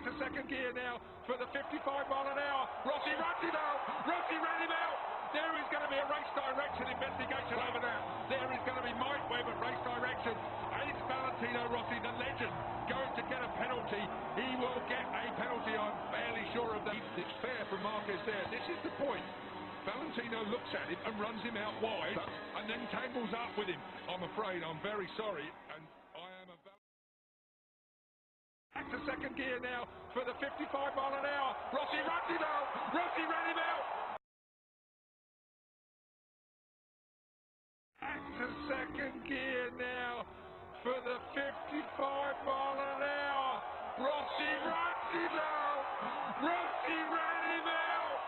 to second gear now for the 55 mile an hour. Rossi runs him out. Rossi ran him out. There is going to be a race direction investigation over there. There is going to be Mike Webb at race direction. It's Valentino Rossi, the legend, going to get a penalty. He will get a penalty, I'm fairly sure of that. It's fair from Márquez there. This is the point. Valentino looks at him and runs him out wide and then tangles up with him. I'm afraid, I'm very sorry. And I am a... Back to second gear now for the 55 mile an hour. Rossi runs him out. Rossi ran him out. Back to second gear now for the 55 mile an hour. Rossi runs him out. Rossi ran him out.